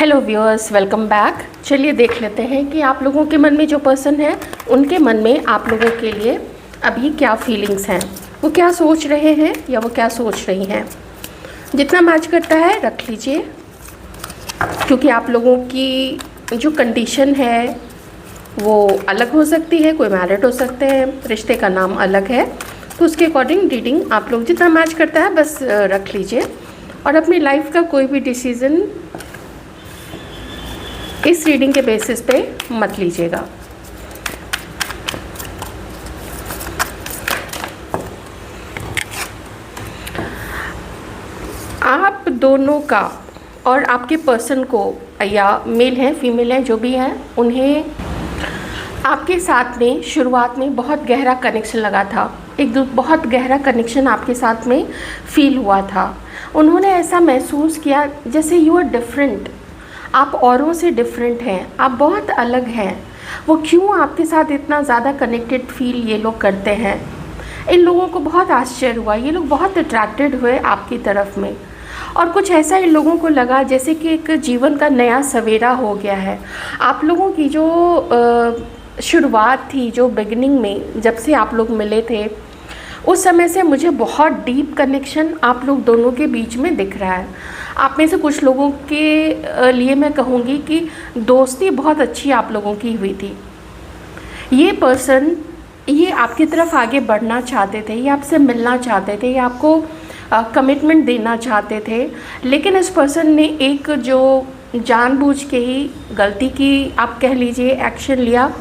Hello viewers, welcome back. चलिए देख लेते हैं कि आप लोगों के मन में जो पर्सन है उनके मन में आप लोगों के लिए अभी क्या फीलिंग्स हैं, वो क्या सोच रहे हैं या वो क्या सोच रही हैं। जितना मैच करता है रख लीजिए, क्योंकि आप लोगों की जो कंडीशन है वो अलग हो सकती है। कोई मैरिड हो सकते हैं, रिश्ते का नाम अलग है, तो उसके अकॉर्डिंग रीडिंग आप लोग जितना मैच करता है बस रख लीजिए। और अपनी लाइफ का कोई भी डिसीज़न इस रीडिंग के बेसिस पे मत लीजिएगा। आप दोनों का और आपके पर्सन को, या मेल है फीमेल है जो भी है, उन्हें आपके साथ में शुरुआत में बहुत गहरा कनेक्शन लगा था। बहुत गहरा कनेक्शन आपके साथ में फील हुआ था। उन्होंने ऐसा महसूस किया जैसे यू आर डिफरेंट, आप औरों से डिफरेंट हैं, आप बहुत अलग हैं। वो क्यों आपके साथ इतना ज़्यादा कनेक्टेड फील ये लोग करते हैं, इन लोगों को बहुत आश्चर्य हुआ। ये लोग बहुत अट्रैक्टेड हुए आपकी तरफ में, और कुछ ऐसा इन लोगों को लगा जैसे कि एक जीवन का नया सवेरा हो गया है। आप लोगों की जो शुरुआत थी, जो बिगिनिंग में जब से आप लोग मिले थे, उस समय से मुझे बहुत डीप कनेक्शन आप लोग दोनों के बीच में दिख रहा है। आप में से कुछ लोगों के लिए मैं कहूँगी कि दोस्ती बहुत अच्छी आप लोगों की हुई थी। ये पर्सन ये आपकी तरफ आगे बढ़ना चाहते थे, ये आपसे मिलना चाहते थे, ये आपको कमिटमेंट देना चाहते थे, लेकिन इस पर्सन ने एक जो जानबूझ के ही गलती की, आप कह लीजिए, एक्शन लिया।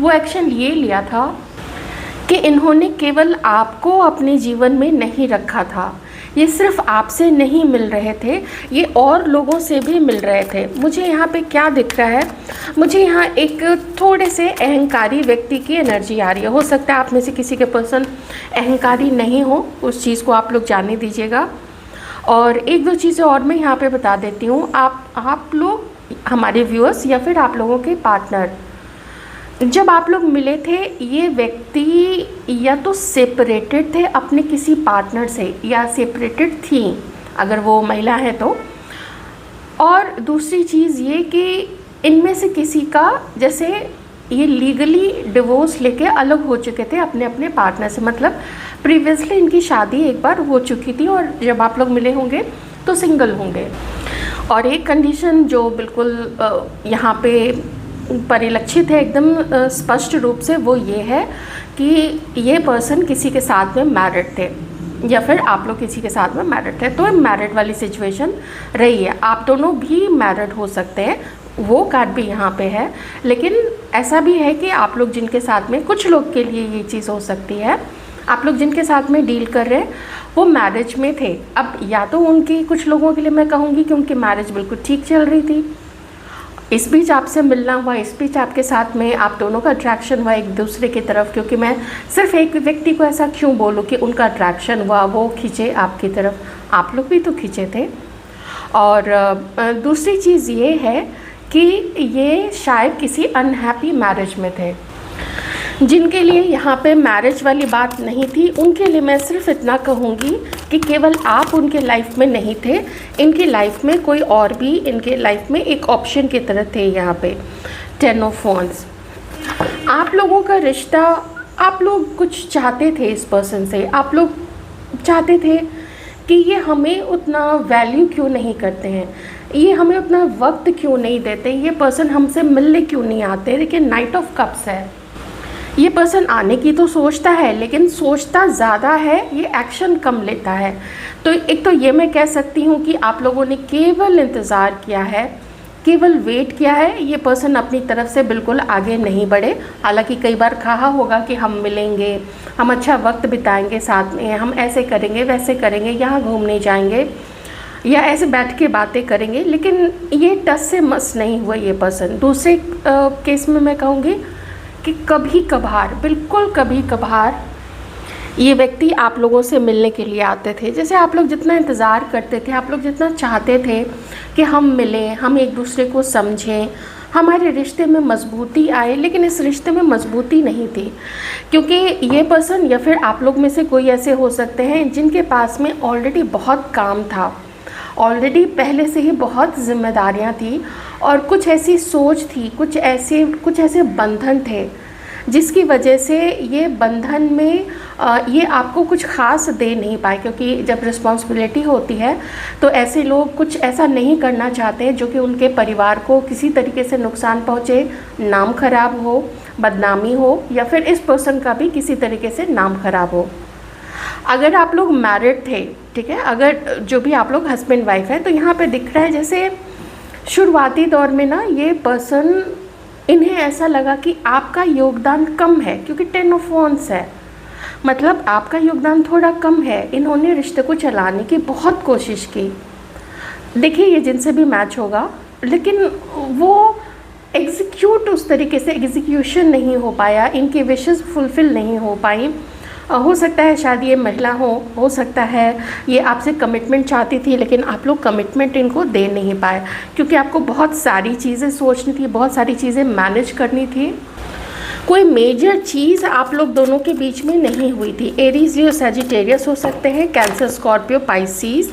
वो एक्शन ये लिया था कि इन्होंने केवल आपको अपने जीवन में नहीं रखा था। ये सिर्फ आपसे नहीं मिल रहे थे, ये और लोगों से भी मिल रहे थे। मुझे यहाँ पे क्या दिख रहा है, मुझे यहाँ एक थोड़े से अहंकारी व्यक्ति की एनर्जी आ रही है। हो सकता है आप में से किसी के पर्सन अहंकारी नहीं हो, उस चीज़ को आप लोग जाने दीजिएगा। और एक दो चीज़ें और मैं यहाँ पे बता देती हूँ। आप लोग, हमारे व्यूअर्स या फिर आप लोगों के पार्टनर, जब आप लोग मिले थे, ये व्यक्ति या तो सेपरेटेड थे अपने किसी पार्टनर से, या सेपरेटेड थी अगर वो महिला है तो। और दूसरी चीज़ ये कि इनमें से किसी का, जैसे ये लीगली डिवोर्स लेके अलग हो चुके थे अपने अपने पार्टनर से, मतलब प्रीवियसली इनकी शादी एक बार हो चुकी थी और जब आप लोग मिले होंगे तो सिंगल होंगे। और एक कंडीशन जो बिल्कुल यहाँ पे परिलक्षित है एकदम स्पष्ट रूप से, वो ये है कि ये पर्सन किसी के साथ में मैरिड थे, या फिर आप लोग किसी के साथ में मैरिड थे। तो मैरिड वाली सिचुएशन रही है। आप दोनों भी मैरिड हो सकते हैं, वो कार्ड भी यहाँ पे है। लेकिन ऐसा भी है कि आप लोग जिनके साथ में, कुछ लोग के लिए ये चीज़ हो सकती है, आप लोग जिनके साथ में डील कर रहे हैं वो मैरिज में थे। अब या तो उनकी, कुछ लोगों के लिए मैं कहूँगी कि उनकी मैरिज बिल्कुल ठीक चल रही थी, इस बीच आपसे मिलना हुआ, इस बीच आपके साथ में आप दोनों का अट्रैक्शन हुआ एक दूसरे की तरफ। क्योंकि मैं सिर्फ एक व्यक्ति को ऐसा क्यों बोलूँ कि उनका अट्रैक्शन हुआ, वो खींचे आपकी तरफ, आप लोग भी तो खींचे थे। और दूसरी चीज़ ये है कि ये शायद किसी अनहैप्पी मैरिज में थे। जिनके लिए यहाँ पे मैरिज वाली बात नहीं थी, उनके लिए मैं सिर्फ इतना कहूँगी कि केवल आप उनके लाइफ में नहीं थे, इनकी लाइफ में कोई और भी इनके लाइफ में एक ऑप्शन की तरह थे। यहाँ पे 10 ऑफ वॉन्ड्स, आप लोगों का रिश्ता, आप लोग कुछ चाहते थे इस पर्सन से। आप लोग चाहते थे कि ये हमें उतना वैल्यू क्यों नहीं करते हैं, ये हमें उतना वक्त क्यों नहीं देते, ये पर्सन हमसे मिलने क्यों नहीं आते। देखिए, नाइट ऑफ कप्स है। ये पर्सन आने की तो सोचता है, लेकिन सोचता ज़्यादा है, ये एक्शन कम लेता है। तो एक तो ये मैं कह सकती हूँ कि आप लोगों ने केवल इंतज़ार किया है, केवल वेट किया है। ये पर्सन अपनी तरफ से बिल्कुल आगे नहीं बढ़े। हालांकि कई बार कहा होगा कि हम मिलेंगे, हम अच्छा वक्त बिताएंगे साथ में, हम ऐसे करेंगे, वैसे करेंगे, यहाँ घूमने जाएंगे, या ऐसे बैठ के बातें करेंगे, लेकिन ये टस से मस नहीं हुआ ये पर्सन। दूसरे केस में मैं कहूँगी कि कभी कभार, बिल्कुल कभी कभार, ये व्यक्ति आप लोगों से मिलने के लिए आते थे। जैसे आप लोग जितना इंतज़ार करते थे, आप लोग जितना चाहते थे कि हम मिलें, हम एक दूसरे को समझें, हमारे रिश्ते में मजबूती आए, लेकिन इस रिश्ते में मजबूती नहीं थी। क्योंकि ये पर्सन या फिर आप लोग में से कोई ऐसे हो सकते हैं जिनके पास में ऑलरेडी बहुत काम था, ऑलरेडी पहले से ही बहुत जिम्मेदारियां थी और कुछ ऐसी सोच थी, कुछ ऐसे बंधन थे जिसकी वजह से ये बंधन में ये आपको कुछ ख़ास दे नहीं पाए, क्योंकि जब रिस्पॉन्सिबिलिटी होती है तो ऐसे लोग कुछ ऐसा नहीं करना चाहते हैं जो कि उनके परिवार को किसी तरीके से नुकसान पहुँचे, नाम खराब हो, बदनामी हो, या फिर इस पर्सन का भी किसी तरीके से नाम खराब हो। अगर आप लोग मैरिड थे, ठीक है, अगर जो भी आप लोग हस्बैंड वाइफ है, तो यहाँ पे दिख रहा है जैसे शुरुआती दौर में ना ये पर्सन, इन्हें ऐसा लगा कि आपका योगदान कम है, क्योंकि 10 ऑफ वांड्स है, मतलब आपका योगदान थोड़ा कम है। इन्होंने रिश्ते को चलाने की बहुत कोशिश की। देखिए ये जिनसे भी मैच होगा, लेकिन वो एग्जीक्यूट उस तरीके से एग्जीक्यूशन नहीं हो पाया, इनकी विशेस फुलफ़िल नहीं हो पाई। हो सकता है शायद ये महिला हो सकता है ये आपसे कमिटमेंट चाहती थी, लेकिन आप लोग कमिटमेंट इनको दे नहीं पाए, क्योंकि आपको बहुत सारी चीज़ें सोचनी थी, बहुत सारी चीज़ें मैनेज करनी थी। कोई मेजर चीज़ आप लोग दोनों के बीच में नहीं हुई थी। एरीज, लियो, सजिटेरियस हो सकते हैं, कैंसर, स्कॉर्पियो, पाइसिस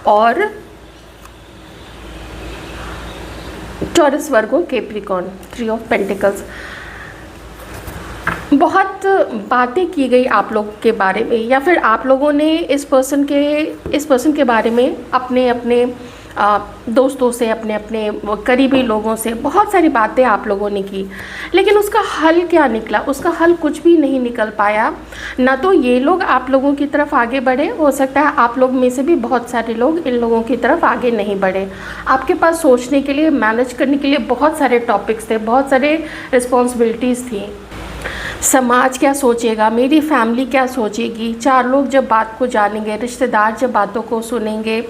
और taurus, Virgo, Capricorn, 3 of pentacles. बहुत बातें की गई आप लोग के बारे में, या फिर आप लोगों ने इस पर्सन के बारे में अपने दोस्तों से, अपने करीबी लोगों से बहुत सारी बातें आप लोगों ने की, लेकिन उसका हल क्या निकला? उसका हल कुछ भी नहीं निकल पाया। ना तो ये लोग आप लोगों की तरफ आगे बढ़े, हो सकता है आप लोग में से भी बहुत सारे लोग इन लोगों की तरफ आगे नहीं बढ़े। आपके पास सोचने के लिए, मैनेज करने के लिए बहुत सारे टॉपिक्स थे, बहुत सारे रिस्पॉन्सिबिलिटीज़ थी। समाज क्या सोचेगा, मेरी फैमिली क्या सोचेगी, 4 लोग जब बात को जानेंगे, रिश्तेदार जब बातों को सुनेंगे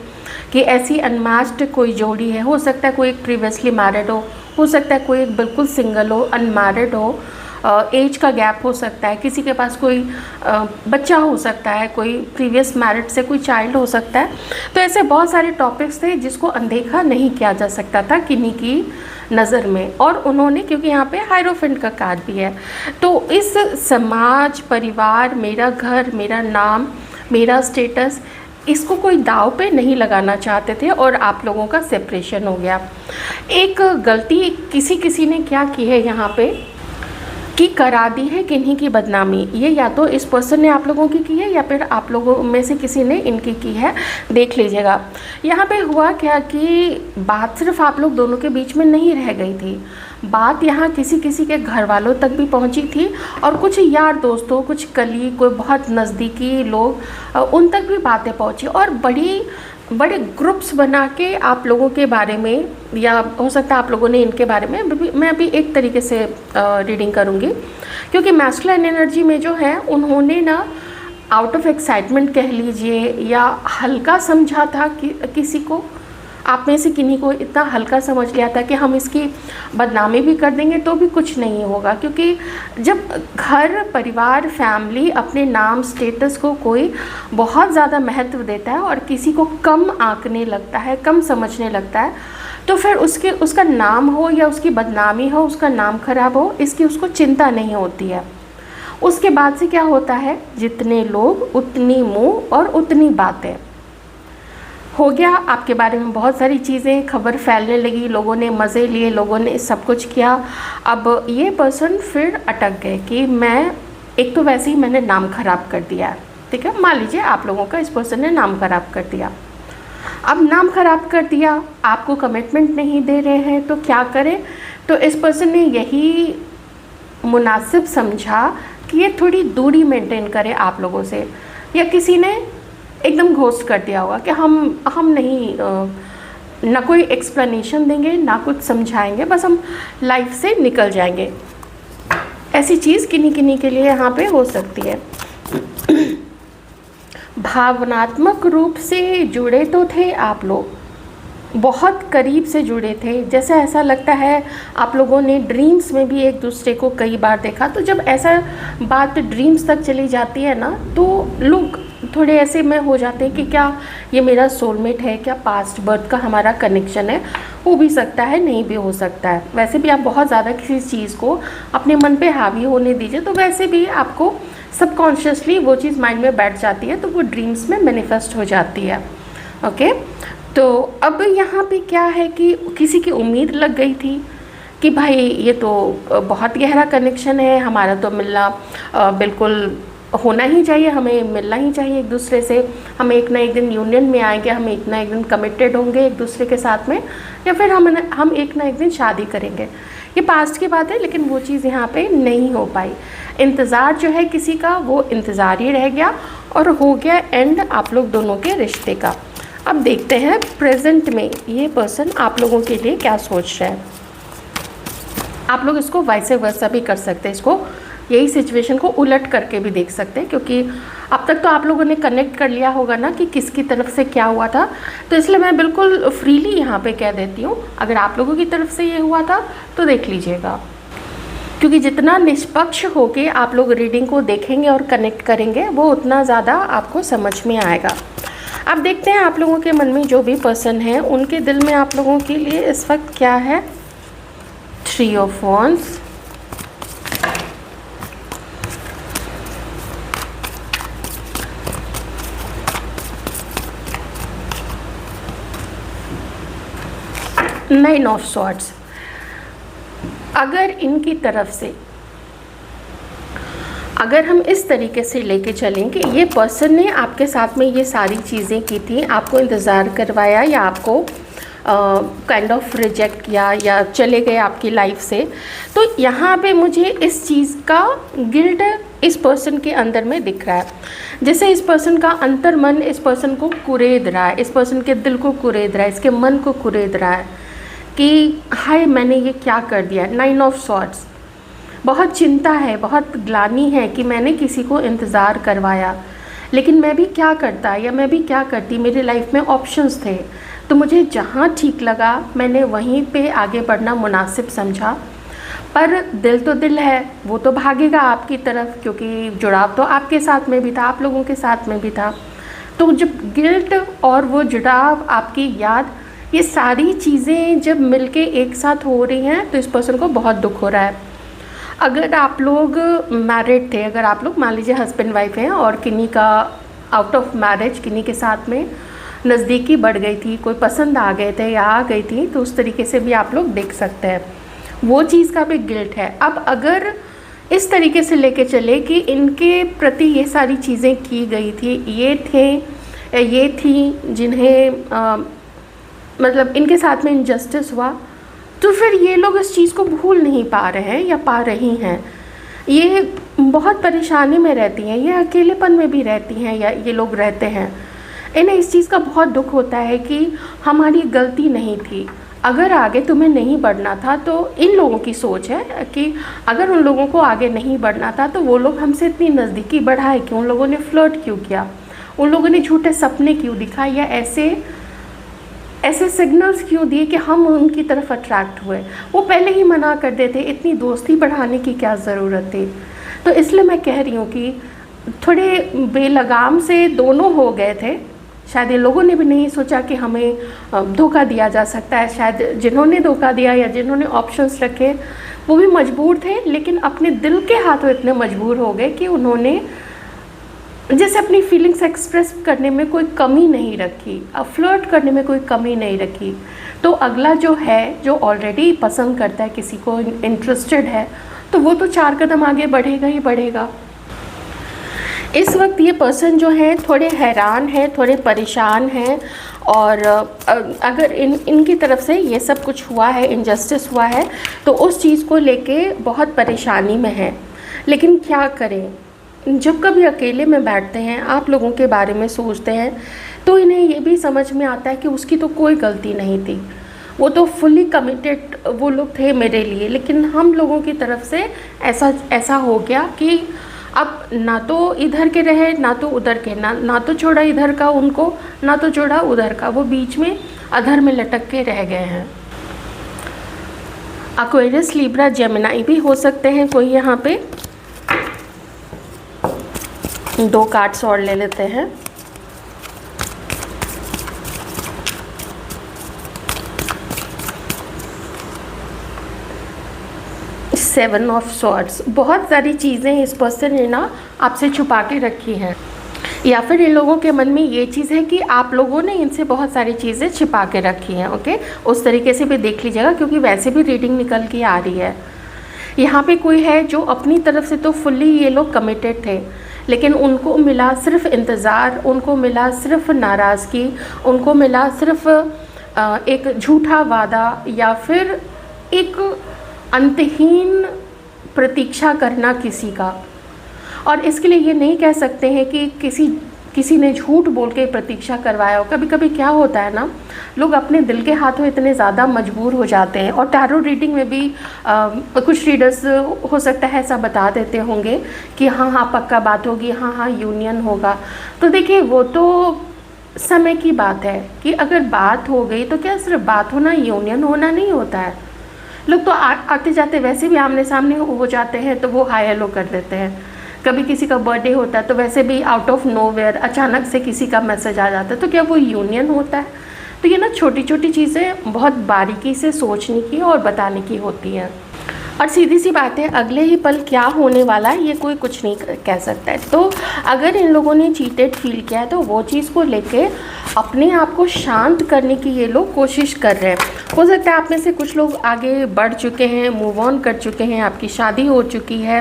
कि ऐसी अनमैच्ड कोई जोड़ी है। हो सकता है कोई एक प्रीवियसली मैरिड हो सकता है कोई एक बिल्कुल सिंगल हो, अनमैरिड हो, एज का गैप हो सकता है, किसी के पास कोई बच्चा हो सकता है, कोई प्रीवियस मैरिड से कोई चाइल्ड हो सकता है। तो ऐसे बहुत सारे टॉपिक्स थे जिसको अनदेखा नहीं किया जा सकता था किन्हीं की नज़र में। और उन्होंने, क्योंकि यहाँ पे हायरोफेंट का कार्ड भी है, तो इस समाज, परिवार, मेरा घर, मेरा नाम, मेरा स्टेटस, इसको कोई दाव पे नहीं लगाना चाहते थे और आप लोगों का सेपरेशन हो गया। एक गलती किसी ने क्या की है यहाँ पे कि करा दी है किन्हीं की बदनामी। ये या तो इस पर्सन ने आप लोगों की है या फिर आप लोगों में से किसी ने इनकी की है। देख लीजिएगा यहाँ पे हुआ क्या कि बात सिर्फ आप लोग दोनों के बीच में नहीं रह गई थी, बात यहाँ किसी के घर वालों तक भी पहुँची थी और कुछ यार दोस्तों, कुछ कलीग, कोई बहुत नज़दीकी लोग, उन तक भी बातें पहुँची और बड़े ग्रुप्स बना के आप लोगों के बारे में, या हो सकता है आप लोगों ने इनके बारे में, मैं अभी एक तरीके से रीडिंग करूँगी, क्योंकि मैस्कुलिन एनर्जी में जो है उन्होंने ना आउट ऑफ एक्साइटमेंट कह लीजिए या हल्का समझा था कि किसी को, आप में से किन्हीं को इतना हल्का समझ लिया था कि हम इसकी बदनामी भी कर देंगे तो भी कुछ नहीं होगा। क्योंकि जब घर, परिवार, फैमिली, अपने नाम, स्टेटस को कोई बहुत ज़्यादा महत्व देता है और किसी को कम आंकने लगता है, कम समझने लगता है, तो फिर उसका नाम हो या उसकी बदनामी हो, उसका नाम खराब हो, इसकी उसको चिंता नहीं होती है। उसके बाद से क्या होता है, जितने लोग उतनी मुँह और उतनी बातें। हो गया आपके बारे में बहुत सारी चीज़ें, खबर फैलने लगी, लोगों ने मज़े लिए, लोगों ने सब कुछ किया। अब ये पर्सन फिर अटक गए कि मैं, एक तो वैसे ही मैंने नाम ख़राब कर दिया है, ठीक है, मान लीजिए आप लोगों का इस पर्सन ने नाम ख़राब कर दिया। अब नाम ख़राब कर दिया, आपको कमिटमेंट नहीं दे रहे हैं, तो क्या करें? तो इस पर्सन ने यही मुनासिब समझा कि ये थोड़ी दूरी मेंटेन करे आप लोगों से, या किसी ने एकदम घोस्ट कर दिया होगा कि हम नहीं, ना कोई एक्सप्लेनेशन देंगे, ना कुछ समझाएंगे, बस हम लाइफ से निकल जाएंगे। ऐसी चीज़ किन्हीं के लिए यहाँ पे हो सकती है। भावनात्मक रूप से जुड़े तो थे आप लोग, बहुत करीब से जुड़े थे, जैसे ऐसा लगता है आप लोगों ने ड्रीम्स में भी एक दूसरे को कई बार देखा। तो जब ऐसा बात ड्रीम्स तक चली जाती है ना, तो लोग थोड़े ऐसे में हो जाते हैं कि क्या ये मेरा सोलमेट है, क्या पास्ट बर्थ का हमारा कनेक्शन है। हो भी सकता है, नहीं भी हो सकता है। वैसे भी आप बहुत ज़्यादा किसी चीज़ को अपने मन पे हावी होने दीजिए तो वैसे भी आपको सबकॉन्शियसली वो चीज़ माइंड में बैठ जाती है, तो वो ड्रीम्स में मैनिफेस्ट हो जाती है। ओके, तो अब यहाँ पे क्या है कि किसी की उम्मीद लग गई थी कि भाई ये तो बहुत गहरा कनेक्शन है, हमारा तो मिलना बिल्कुल होना ही चाहिए, हमें मिलना ही चाहिए एक दूसरे से, हम एक ना एक दिन यूनियन में आएंगे, हम एक ना एक दिन कमिटेड होंगे एक दूसरे के साथ में, या फिर हम एक ना एक दिन शादी करेंगे। ये पास्ट की बात है, लेकिन वो चीज़ यहाँ पे नहीं हो पाई। इंतज़ार जो है किसी का, वो इंतज़ार ही रह गया और हो गया एंड आप लोग दोनों के रिश्ते का। अब देखते हैं प्रेजेंट में ये पर्सन आप लोगों के लिए क्या सोच रहा है। आप लोग इसको वाइस वर्सा भी कर सकते हैं, इसको यही सिचुएशन को उलट करके भी देख सकते हैं, क्योंकि अब तक तो आप लोगों ने कनेक्ट कर लिया होगा ना कि किसकी तरफ से क्या हुआ था। तो इसलिए मैं बिल्कुल फ्रीली यहाँ पे कह देती हूँ, अगर आप लोगों की तरफ से ये हुआ था तो देख लीजिएगा, क्योंकि जितना निष्पक्ष होके आप लोग रीडिंग को देखेंगे और कनेक्ट करेंगे वो उतना ज़्यादा आपको समझ में आएगा। अब देखते हैं आप लोगों के मन में जो भी पर्सन है उनके दिल में आप लोगों के लिए इस वक्त क्या है। 3 of wands, nine of swords. अगर इनकी तरफ से अगर हम इस तरीके से लेके चलें कि ये पर्सन ने आपके साथ में ये सारी चीज़ें की थी, आपको इंतज़ार करवाया या आपको काइंड ऑफ रिजेक्ट किया या चले गए आपकी लाइफ से, तो यहाँ पे मुझे इस चीज़ का गिल्ट इस पर्सन के अंदर में दिख रहा है। जैसे इस पर्सन का अंतर मन इस पर्सन को कुरेद रहा है, इस पर्सन के दिल को कुरेद रहा है, इसके मन को कुरेद रहा है कि हाय मैंने ये क्या कर दिया। 9 ऑफ सॉर्ड्स, बहुत चिंता है, बहुत ग्लानि है कि मैंने किसी को इंतज़ार करवाया, लेकिन मैं भी क्या करता या मैं भी क्या करती, मेरी लाइफ में ऑप्शंस थे, तो मुझे जहाँ ठीक लगा मैंने वहीं पे आगे बढ़ना मुनासिब समझा। पर दिल तो दिल है, वो तो भागेगा आपकी तरफ, क्योंकि जुड़ाव तो आपके साथ में भी था, आप लोगों के साथ में भी था। तो जब गिल्ट और वो जुड़ाव, आपकी याद, ये सारी चीज़ें जब मिलके एक साथ हो रही हैं तो इस पर्सन को बहुत दुख हो रहा है। अगर आप लोग मैरिड थे, अगर आप लोग मान लीजिए हस्बैंड वाइफ हैं और किन्हीं का आउट ऑफ मैरिज किन्हीं के साथ में नज़दीकी बढ़ गई थी, कोई पसंद आ गए थे या आ गई थी, तो उस तरीके से भी आप लोग देख सकते हैं, वो चीज़ का भी गिल्ट है। अब अगर इस तरीके से लेके चले कि इनके प्रति ये सारी चीज़ें की गई थी, ये थी जिन्हें मतलब इनके साथ में इनजस्टिस हुआ, तो फिर ये लोग इस चीज़ को भूल नहीं पा रहे हैं या पा रही हैं, ये बहुत परेशानी में रहती हैं, ये अकेलेपन में भी रहती हैं या ये लोग रहते हैं। इन्हें इस चीज़ का बहुत दुख होता है कि हमारी गलती नहीं थी, अगर आगे तुम्हें नहीं बढ़ना था, तो इन लोगों की सोच है कि अगर उन लोगों को आगे नहीं बढ़ना था तो वो लोग हमसे इतनी नज़दीकी बढ़ाए क्यों, उन लोगों ने फ्लर्ट क्यों किया, उन लोगों ने झूठे सपने क्यों दिखाए या ऐसे सिग्नल्स क्यों दिए कि हम उनकी तरफ अट्रैक्ट हुए। वो पहले ही मना कर देते, इतनी दोस्ती बढ़ाने की क्या ज़रूरत थी। तो इसलिए मैं कह रही हूँ कि थोड़े बेलगाम से दोनों हो गए थे। शायद ये लोगों ने भी नहीं सोचा कि हमें धोखा दिया जा सकता है, शायद जिन्होंने धोखा दिया या जिन्होंने ऑप्शंस रखे वो भी मजबूर थे, लेकिन अपने दिल के हाथों इतने मजबूर हो गए कि उन्होंने जैसे अपनी फीलिंग्स एक्सप्रेस करने में कोई कमी नहीं रखी, फ्लर्ट करने में कोई कमी नहीं रखी। तो अगला जो है, जो ऑलरेडी पसंद करता है, किसी को इंटरेस्टेड है, तो वो तो 4 कदम आगे बढ़ेगा ही बढ़ेगा। इस वक्त ये पर्सन जो है थोड़े हैरान है, थोड़े परेशान हैं, और अगर इनकी तरफ से ये सब कुछ हुआ है, इनजस्टिस हुआ है, तो उस चीज़ को लेके बहुत परेशानी में है। लेकिन क्या करें, जब कभी अकेले में बैठते हैं, आप लोगों के बारे में सोचते हैं, तो इन्हें ये भी समझ में आता है कि उसकी तो कोई गलती नहीं थी, वो तो फुली कमिटेड वो लोग थे मेरे लिए, लेकिन हम लोगों की तरफ से ऐसा हो गया कि अब ना तो इधर के रहे ना तो उधर के, ना तो छोड़ा इधर का उनको, ना तो छोड़ा उधर का, वो बीच में अधर में लटक के रह गए हैं। एक्वेरियस, लिब्रा, जेमिनी भी हो सकते हैं कोई यहाँ पे। 2 कार्ड्स और ले लेते हैं। सेवन ऑफ सॉर्ड्स, बहुत सारी चीज़ें इस पर्सन ने ना आपसे छुपा के रखी हैं। या फिर इन लोगों के मन में ये चीज़ है कि आप लोगों ने इनसे बहुत सारी चीज़ें छिपा के रखी हैं। ओके, उस तरीके से भी देख लीजिएगा, क्योंकि वैसे भी रीडिंग निकल के आ रही है। यहाँ पे कोई है जो अपनी तरफ से तो फुल्ली ये लोग कमिटेड थे, लेकिन उनको मिला सिर्फ इंतज़ार, उनको मिला सिर्फ नाराज़गी, उनको मिला सिर्फ एक झूठा वादा, या फिर एक अंतहीन प्रतीक्षा करना किसी का। और इसके लिए ये नहीं कह सकते हैं कि किसी ने झूठ बोल के प्रतीक्षा करवाया हो। कभी कभी क्या होता है ना, लोग अपने दिल के हाथों इतने ज़्यादा मजबूर हो जाते हैं। और टैरो रीडिंग में भी कुछ रीडर्स हो सकता है ऐसा बता देते होंगे कि हाँ हाँ पक्का बात होगी, हाँ हाँ यूनियन होगा। तो देखिए, वो तो समय की बात है कि अगर बात हो गई तो क्या सिर्फ बात होना यूनियन होना नहीं होता है। लोग तो आते जाते वैसे भी आमने सामने हो जाते हैं, तो वो हाय हेलो कर देते हैं। कभी किसी का बर्थडे होता है तो वैसे भी आउट ऑफ नोवेयर अचानक से किसी का मैसेज आ जाता है, तो क्या वो यूनियन होता है। तो ये ना छोटी छोटी चीज़ें बहुत बारीकी से सोचने की और बताने की होती हैं। और सीधी सी बात है, अगले ही पल क्या होने वाला है ये कोई कुछ नहीं कह सकता है। तो अगर इन लोगों ने चीटेड फील किया है तो वो चीज़ को लेके अपने आप को शांत करने की ये लोग कोशिश कर रहे हैं। हो सकता है आप में से कुछ लोग आगे बढ़ चुके हैं, मूव ऑन कर चुके हैं, आपकी शादी हो चुकी है,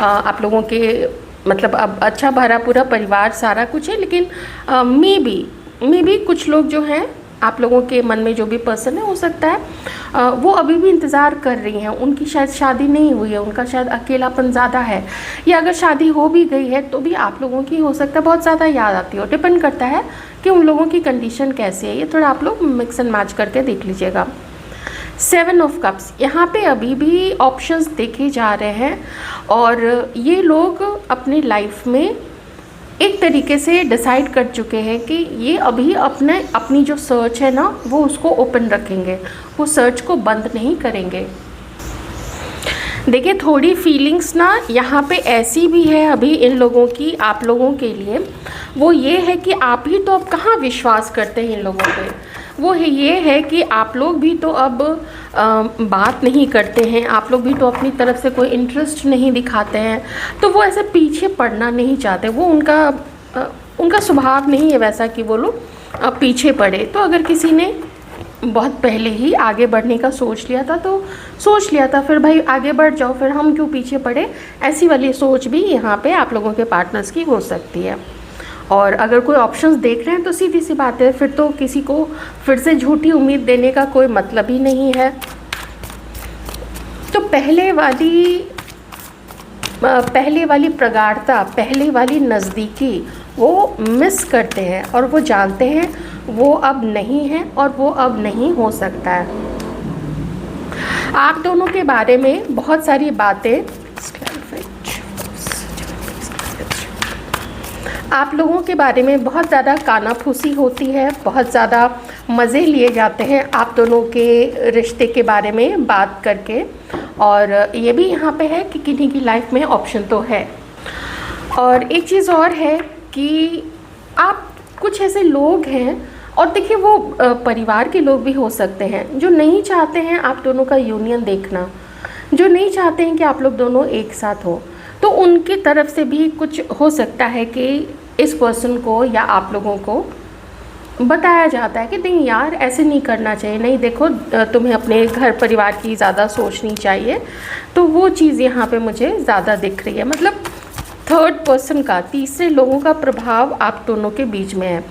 आप लोगों के मतलब अब अच्छा भरा पूरा परिवार सारा कुछ है। लेकिन मे बी कुछ लोग जो हैं, आप लोगों के मन में जो भी पर्सन है, हो सकता है वो अभी भी इंतज़ार कर रही हैं। उनकी शायद शादी नहीं हुई है, उनका शायद अकेलापन ज़्यादा है, या अगर शादी हो भी गई है तो भी आप लोगों की हो सकता है बहुत ज़्यादा याद आती हो। डिपेंड करता है कि उन लोगों की कंडीशन कैसी है। ये थोड़ा आप लोग मिक्स एंड मैच करके देख लीजिएगा। 7 ऑफ कप्स, यहाँ पे अभी भी ऑप्शंस देखे जा रहे हैं, और ये लोग अपनी लाइफ में एक तरीके से डिसाइड कर चुके हैं कि ये अभी अपनी जो सर्च है ना, वो उसको ओपन रखेंगे, वो सर्च को बंद नहीं करेंगे। देखिए, थोड़ी फीलिंग्स ना यहाँ पे ऐसी भी है अभी इन लोगों की आप लोगों के लिए, वो ये है कि आप ही तो अब कहाँ विश्वास करते हैं इन लोगों पे। वो ये है कि आप लोग भी तो अब बात नहीं करते हैं, आप लोग भी तो अपनी तरफ से कोई इंटरेस्ट नहीं दिखाते हैं, तो वो ऐसे पीछे पड़ना नहीं चाहते। वो उनका स्वभाव नहीं है वैसा कि वो लोग पीछे पड़े। तो अगर किसी ने बहुत पहले ही आगे बढ़ने का सोच लिया था तो सोच लिया था, फिर भाई आगे बढ़ जाओ, फिर हम क्यों पीछे पड़े, ऐसी वाली सोच भी यहाँ पे आप लोगों के पार्टनर्स की हो सकती है। और अगर कोई ऑप्शंस देख रहे हैं तो सीधी सी बात है, फिर तो किसी को फिर से झूठी उम्मीद देने का कोई मतलब ही नहीं है। तो पहले वाली प्रगाढ़ता, पहले वाली नज़दीकी वो मिस करते हैं, और वो जानते हैं वो अब नहीं है और वो अब नहीं हो सकता है। आप दोनों के बारे में बहुत सारी बातें, आप लोगों के बारे में बहुत ज़्यादा कानाफूसी होती है, बहुत ज़्यादा मज़े लिए जाते हैं आप दोनों के रिश्ते के बारे में बात करके। और ये भी यहाँ पे है कि किन्हीं की लाइफ में ऑप्शन तो है। और एक चीज़ और है कि आप कुछ ऐसे लोग हैं, और देखिए वो परिवार के लोग भी हो सकते हैं, जो नहीं चाहते हैं आप दोनों का यूनियन देखना, जो नहीं चाहते हैं कि आप लोग दोनों एक साथ हो। तो उनकी तरफ से भी कुछ हो सकता है कि इस पर्सन को या आप लोगों को बताया जाता है कि नहीं यार ऐसे नहीं करना चाहिए, नहीं देखो तुम्हें अपने घर परिवार की ज़्यादा सोचनी चाहिए। तो वो चीज़ यहाँ पे मुझे ज़्यादा दिख रही है, मतलब थर्ड पर्सन का, तीसरे लोगों का प्रभाव आप दोनों के बीच में है।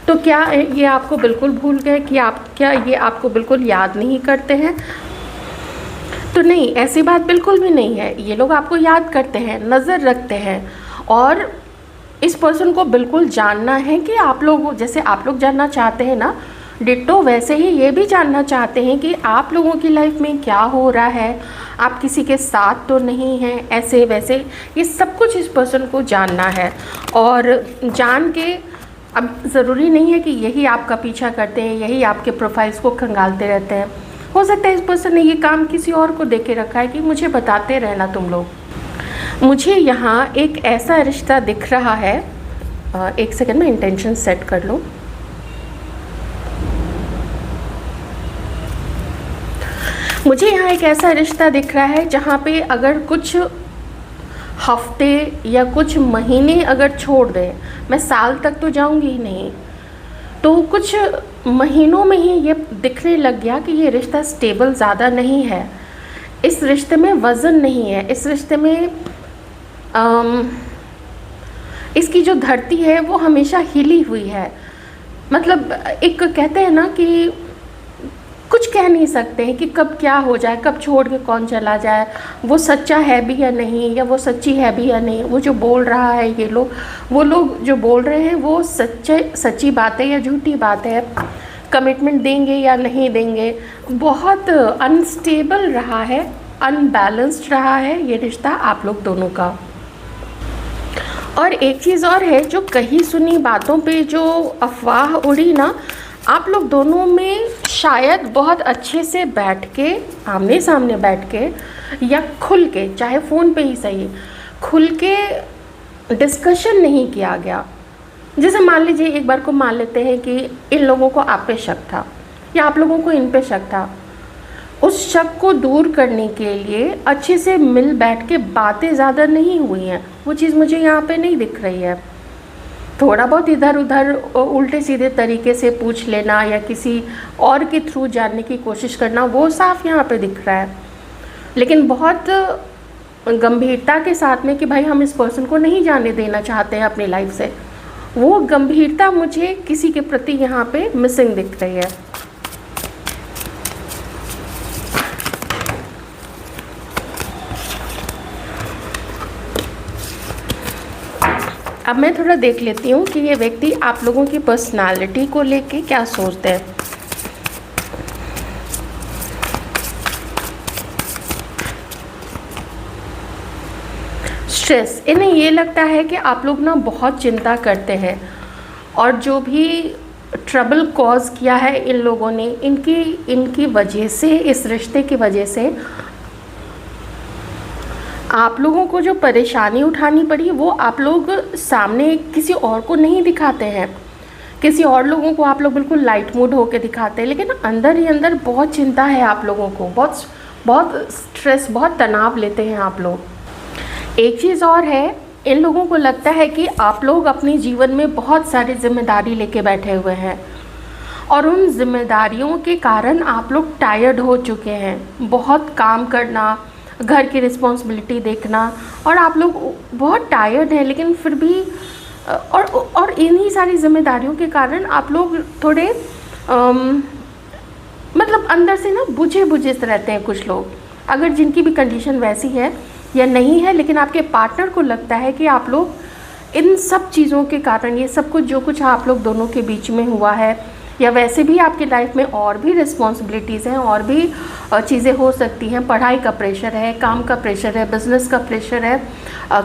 तो क्या ये आपको बिल्कुल भूल गए कि क्या ये आपको बिल्कुल याद नहीं करते हैं? तो नहीं, ऐसी बात बिल्कुल भी नहीं है। ये लोग आपको याद करते हैं, नज़र रखते हैं, और इस पर्सन को बिल्कुल जानना है कि आप लोग जैसे आप लोग जानना चाहते हैं ना, डिट्टो वैसे ही ये भी जानना चाहते हैं कि आप लोगों की लाइफ में क्या हो रहा है, आप किसी के साथ तो नहीं हैं, ऐसे वैसे ये सब कुछ इस पर्सन को जानना है। और जान के अब ज़रूरी नहीं है कि यही आपका पीछा करते हैं, यही आपके प्रोफाइल्स को खंगालते रहते हैं। हो सकता है इस पर्सन ने ये काम किसी और को दे के रखा है कि मुझे बताते रहना तुम लोग। मुझे यहाँ एक ऐसा रिश्ता दिख रहा है, एक सेकंड में इंटेंशन सेट कर लो। मुझे यहाँ एक ऐसा रिश्ता दिख रहा है जहाँ पे अगर कुछ हफ्ते या कुछ महीने अगर छोड़ दें, मैं साल तक तो जाऊंगी ही नहीं, तो कुछ महीनों में ही ये दिखने लग गया कि ये रिश्ता स्टेबल ज़्यादा नहीं है, इस रिश्ते में वज़न नहीं है, इस रिश्ते में इसकी जो धरती है वो हमेशा हिली हुई है। मतलब एक कहते हैं ना कि कुछ कह नहीं सकते हैं कि कब क्या हो जाए, कब छोड़ के कौन चला जाए, वो सच्चा है भी या नहीं, या वो सच्ची है भी या नहीं, वो जो बोल रहा है ये लोग, वो लोग जो बोल रहे हैं वो सच्ची बात है या झूठी बात है, कमिटमेंट देंगे या नहीं देंगे। बहुत अनस्टेबल रहा है, अनबैलेंस्ड रहा है ये रिश्ता आप लोग दोनों का। और एक चीज़ और है, जो कही सुनी बातों पे जो अफवाह उड़ी ना, आप लोग दोनों में शायद बहुत अच्छे से बैठ के, आमने सामने बैठ के या खुल के, चाहे फ़ोन पे ही सही, खुल के डिस्कशन नहीं किया गया। जैसे मान लीजिए एक बार को मान लेते हैं कि इन लोगों को आप पे शक था या आप लोगों को इन पे शक था, उस शक को दूर करने के लिए अच्छे से मिल बैठ के बातें ज़्यादा नहीं हुई हैं, वो चीज़ मुझे यहाँ पे नहीं दिख रही है। थोड़ा बहुत इधर उधर उल्टे सीधे तरीके से पूछ लेना या किसी और के थ्रू जानने की कोशिश करना, वो साफ यहाँ पे दिख रहा है। लेकिन बहुत गंभीरता के साथ में कि भाई हम इस पर्सन को नहीं जाने देना चाहते हैं अपनी लाइफ से, वो गंभीरता मुझे किसी के प्रति यहाँ पे मिसिंग दिख रही है। अब मैं थोड़ा देख लेती हूँ कि ये व्यक्ति आप लोगों की पर्सनालिटी को लेके क्या सोचते हैं। स्ट्रेस, इन्हें ये लगता है कि आप लोग ना बहुत चिंता करते हैं, और जो भी ट्रबल कॉज किया है इन लोगों ने, इनकी वजह से, इस रिश्ते की वजह से आप लोगों को जो परेशानी उठानी पड़ी, वो आप लोग सामने किसी और को नहीं दिखाते हैं। किसी और लोगों को आप लोग बिल्कुल लाइट मूड होकर दिखाते हैं, लेकिन अंदर ही अंदर बहुत चिंता है आप लोगों को, बहुत स्ट्रेस, बहुत तनाव लेते हैं आप लोग। एक चीज़ और है, इन लोगों को लगता है कि आप लोग अपने जीवन में बहुत सारी जिम्मेदारी लेके बैठे हुए हैं, और उन जिम्मेदारियों के कारण आप लोग टायर्ड हो चुके हैं। बहुत काम करना, घर की रिस्पॉन्सिबिलिटी देखना, और आप लोग बहुत टायर्ड हैं, लेकिन फिर भी और इन्हीं सारी जिम्मेदारियों के कारण आप लोग थोड़े मतलब अंदर से ना बुझे से रहते हैं कुछ लोग। अगर जिनकी भी कंडीशन वैसी है या नहीं है, लेकिन आपके पार्टनर को लगता है कि आप लोग इन सब चीज़ों के कारण, ये सब कुछ जो कुछ आप लोग दोनों के बीच में हुआ है, या वैसे भी आपकी लाइफ में और भी रिस्पॉन्सिबिलिटीज़ हैं, और भी चीज़ें हो सकती हैं, पढ़ाई का प्रेशर है, काम का प्रेशर है, बिज़नेस का प्रेशर है,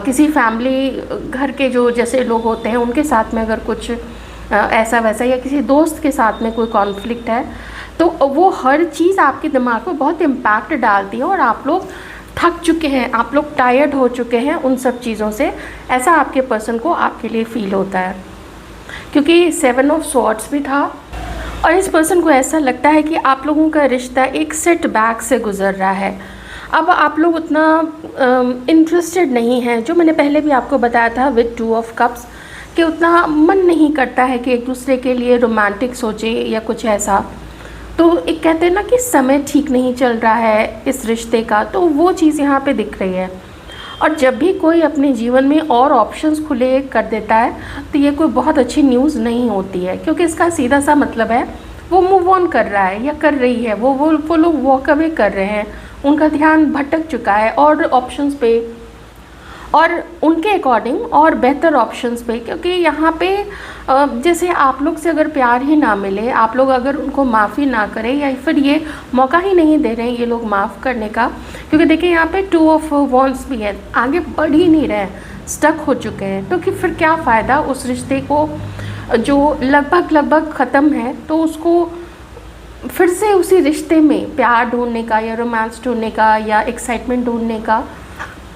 किसी फैमिली, घर के जो जैसे लोग होते हैं उनके साथ में अगर कुछ ऐसा वैसा, या किसी दोस्त के साथ में कोई कॉन्फ्लिक्ट है, तो वो हर चीज़ आपके दिमाग पर बहुत इम्पैक्ट डालती है, और आप लोग थक चुके हैं, आप लोग टायर्ड हो चुके हैं उन सब चीज़ों से। ऐसा आपके पर्सन को आपके लिए फील होता है, क्योंकि 7 ऑफ स्वॉर्ड्स भी था, और इस पर्सन को ऐसा लगता है कि आप लोगों का रिश्ता एक सेटबैक से गुजर रहा है। अब आप लोग उतना इंटरेस्टेड नहीं हैं, जो मैंने पहले भी आपको बताया था विद 2 ऑफ कप्स, कि उतना मन नहीं करता है कि एक दूसरे के लिए रोमांटिक सोचे या कुछ ऐसा। तो एक कहते हैं ना कि समय ठीक नहीं चल रहा है इस रिश्ते का, तो वो चीज़ यहाँ पे दिख रही है। और जब भी कोई अपने जीवन में और ऑप्शंस खुले कर देता है, तो ये कोई बहुत अच्छी न्यूज़ नहीं होती है, क्योंकि इसका सीधा सा मतलब है वो मूव ऑन कर रहा है या कर रही है, वो लोग वॉक अवे कर रहे हैं, उनका ध्यान भटक चुका है और ऑप्शंस पे, और उनके अकॉर्डिंग और बेहतर ऑप्शंस पे। क्योंकि यहाँ पे जैसे आप लोग से अगर प्यार ही ना मिले, आप लोग अगर उनको माफ़ी ना करें, या फिर ये मौका ही नहीं दे रहे हैं ये लोग माफ़ करने का, क्योंकि देखिए यहाँ पे 2 ऑफ वॉन्ड्स भी है, आगे बढ़ ही नहीं रहे, स्टक हो चुके हैं, तो कि फिर क्या फ़ायदा उस रिश्ते को जो लगभग ख़त्म है, तो उसको फिर से उसी रिश्ते में प्यार ढूंढने का या रोमांस ढूंढने का या एक्साइटमेंट ढूंढने का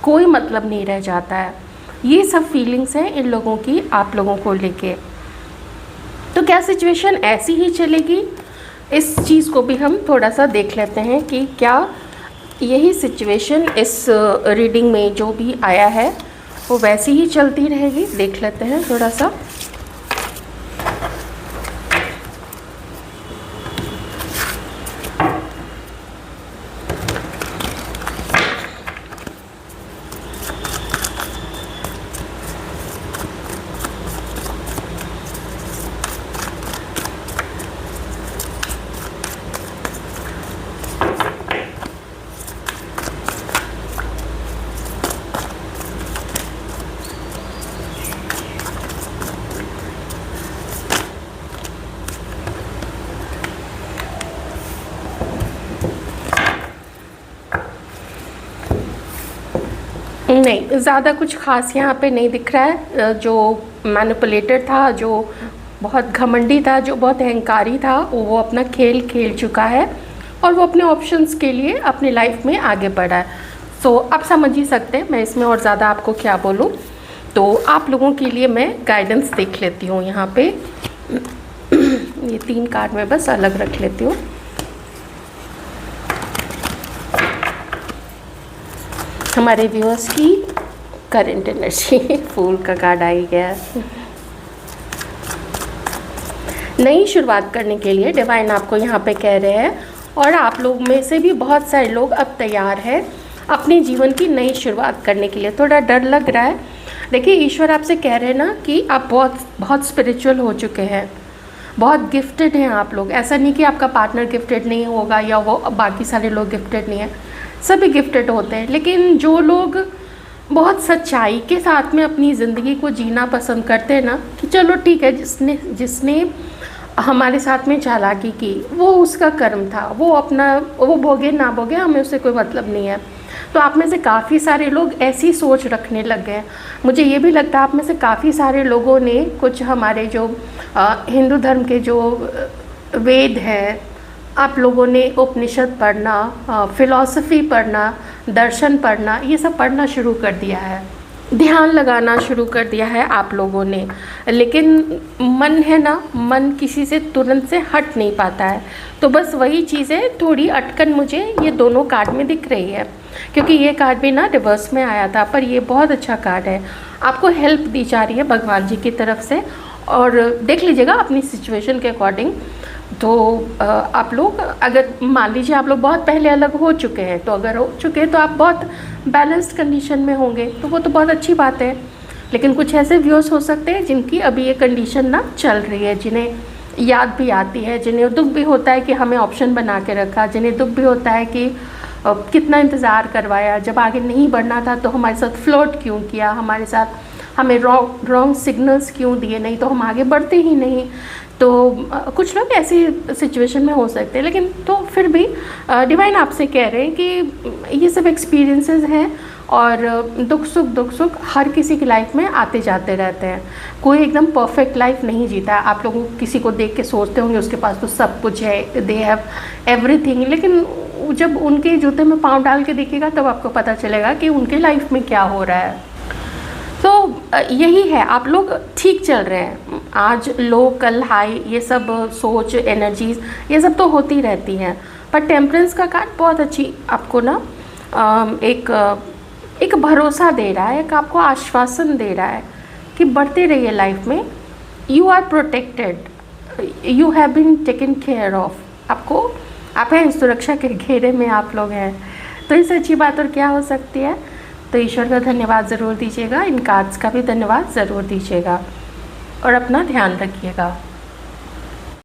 कोई मतलब नहीं रह जाता है। ये सब फीलिंग्स हैं इन लोगों की आप लोगों को लेके। तो क्या सिचुएशन ऐसी ही चलेगी, इस चीज़ को भी हम थोड़ा सा देख लेते हैं कि क्या यही सिचुएशन इस रीडिंग में जो भी आया है वो वैसे ही चलती रहेगी। देख लेते हैं थोड़ा सा। नहीं, ज़्यादा कुछ ख़ास यहाँ पे नहीं दिख रहा है। जो मैनिपुलेटर था, जो बहुत घमंडी था, जो बहुत अहंकारी था, वो अपना खेल खेल चुका है और वो अपने ऑप्शंस के लिए अपनी लाइफ में आगे बढ़ा है। सो आप समझ ही सकते हैं मैं इसमें और ज़्यादा आपको क्या बोलूँ। तो आप लोगों के लिए मैं गाइडेंस देख लेती हूँ यहाँ पे। ये 3 कार्ड मैं बस अलग रख लेती हूँ। हमारे व्यूअर्स की करंट एनर्जी। फूल का कार्ड आ ही गया। नई शुरुआत करने के लिए डिवाइन आपको यहाँ पे कह रहे हैं, और आप लोग में से भी बहुत सारे लोग अब तैयार हैं अपने जीवन की नई शुरुआत करने के लिए। थोड़ा डर लग रहा है। देखिए, ईश्वर आपसे कह रहे हैं ना कि आप बहुत स्पिरिचुअल हो चुके हैं, बहुत गिफ्टेड हैं आप लोग। ऐसा नहीं कि आपका पार्टनर गिफ्टेड नहीं होगा या वो बाकी सारे लोग गिफ्टेड नहीं हैं, सभी गिफ्टेड होते हैं। लेकिन जो लोग बहुत सच्चाई के साथ में अपनी ज़िंदगी को जीना पसंद करते हैं ना, कि चलो ठीक है, जिसने हमारे साथ में चालाकी की वो उसका कर्म था, वो भोगे ना भोगे, हमें उससे कोई मतलब नहीं है। तो आप में से काफ़ी सारे लोग ऐसी सोच रखने लग गए। मुझे ये भी लगता है आप में से काफ़ी सारे लोगों ने कुछ हमारे जो हिंदू धर्म के जो वेद हैं, आप लोगों ने उपनिषद पढ़ना, फिलॉसफी पढ़ना, दर्शन पढ़ना, ये सब पढ़ना शुरू कर दिया है, ध्यान लगाना शुरू कर दिया है आप लोगों ने। लेकिन मन है ना, मन किसी से तुरंत से हट नहीं पाता है। तो बस वही चीज़ें थोड़ी अटकन मुझे ये दोनों कार्ड में दिख रही है, क्योंकि ये कार्ड भी ना रिवर्स में आया था, पर ये बहुत अच्छा कार्ड है। आपको हेल्प दी जा रही है भगवान जी की तरफ से, और देख लीजिएगा अपनी सिचुएशन के अकॉर्डिंग। तो आप लोग, अगर मान लीजिए आप लोग बहुत पहले अलग हो चुके हैं, तो अगर हो चुके हैं तो आप बहुत बैलेंस्ड कंडीशन में होंगे, तो वो तो बहुत अच्छी बात है। लेकिन कुछ ऐसे व्यूअर्स हो सकते हैं जिनकी अभी ये कंडीशन ना चल रही है, जिन्हें याद भी आती है, जिन्हें दुख भी होता है कि हमें ऑप्शन बना के रखा, जिन्हें दुख भी होता है कि कितना इंतज़ार करवाया, जब आगे नहीं बढ़ना था तो हमारे साथ फ्लर्ट क्यों किया, हमारे साथ हमें रॉन्ग सिग्नल्स क्यों दिए, नहीं तो हम आगे बढ़ते ही नहीं। तो कुछ लोग ऐसी सिचुएशन में हो सकते हैं। लेकिन तो फिर भी डिवाइन आपसे कह रहे हैं कि ये सब एक्सपीरियंसेस हैं, और दुख सुख हर किसी की लाइफ में आते जाते रहते हैं। कोई एकदम परफेक्ट लाइफ नहीं जीता है। आप लोग किसी को देख के सोचते होंगे उसके पास तो सब कुछ है, दे हैव एवरीथिंग, लेकिन जब उनके जूते में पाँव डाल के देखिएगा तब आपको पता चलेगा कि उनके लाइफ में क्या हो रहा है। तो यही है, आप लोग ठीक चल रहे हैं। आज लो कल हाई, ये सब सोच एनर्जीज ये सब तो होती रहती हैं। पर टेम्परेंस का कार्ड बहुत अच्छी आपको ना एक भरोसा दे रहा है, एक आपको आश्वासन दे रहा है कि बढ़ते रहिए लाइफ में। You are protected, you have been taken care of. आप हैं सुरक्षा के घेरे में, आप लोग हैं। तो इससे अच्छी बात और क्या हो सकती है। तो ईश्वर का धन्यवाद ज़रूर दीजिएगा, इन कार्ड्स का भी धन्यवाद ज़रूर दीजिएगा, और अपना ध्यान रखिएगा।